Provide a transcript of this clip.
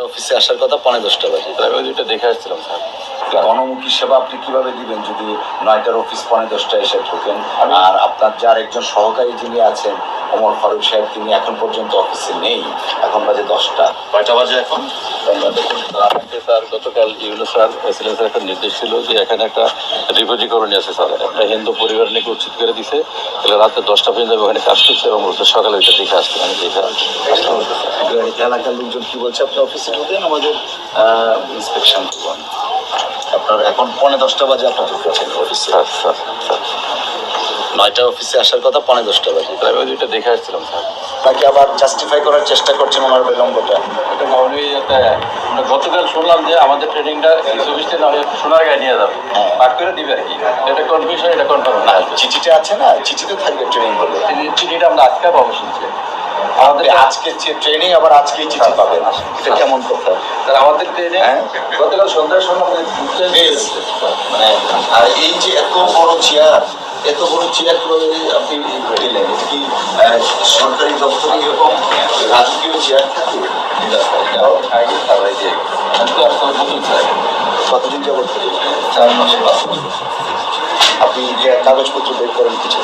অফিসে আসার কথা 10:45 বাজে। আমি ওই দুইটা দেখে আসছিলাম স্যার। গণমুখী সেবা আপনি কিভাবে দিবেন যদি 9টার অফিস 10:45 এসে ঢোকেন? আর আপনার যার একজন সহকারী যিনি আছেন ওমর ফারুক সাহেব, তিনি এখন পর্যন্ত অফিসে নেই। এখন বাজে 10টা। কয়টা বাজে এখন? স্যার গতকাল ইউনুস স্যার এসিলেন্সের একটা নির্দেশ ছিল যে এখানে একটা রিফিউজি কলোনি আছে স্যার, একটা হিন্দু পরিবার নিয়ে উচ্ছেদ করে দিছে। তাহলে রাতে 10টা পর্যন্ত ওখানে কাজ করছে এবং সকালে ওইটা দেখে আসছে। আমি দেখে আসলাম। এলাকার লোকজন কি বলছে? আপনি অফিসে ঢুকেন, আমাদের ইন্সপেকশন করবেন। আপনার এখন 10:45 বাজে আপনার ঢুকেছেন অফিসে। স্যার স্যার স্যার 9টা অফিসে আসার কথা 10:45 বাজে। আমি ওই দুইটা দেখে আসছিলাম স্যার। তাকে আবার জাস্টিফাই করার চেষ্টা করছেন ওনার বিলম্বটা। এটা উনি আমরা গতকাল শুনলাম যে আমাদের ট্রেনিংটা 24 দিন সোনারগাঁয়ে নিয়ে যাবে, পাক করে দিবে আর কি। এটা কনফিউশন, এটা কনফার্ম না। চিঠিটা আছে না, চিঠিতে থাকবে ট্রেনিং বলে। চিঠিটা আমরা আজকে পাবো শুনছি। আমাদের আজকে ট্রেনিং, আবার আজকেই চিঠি পাবেন। এটা কেমন কথা? স্যার আমাদের ট্রেনিং গতকাল সন্ধ্যার সময় মানে আর এই যে এত বড় চেয়ার, এত বড় চেয়ার করে আপনি দিলেন, এটা কি সরকারি দপ্তরে এরকম রাজকীয় চেয়ার থাকে? কতদিন যাবত? 4 মাস। আপনি যে কাগজপত্র বের করেন কিছু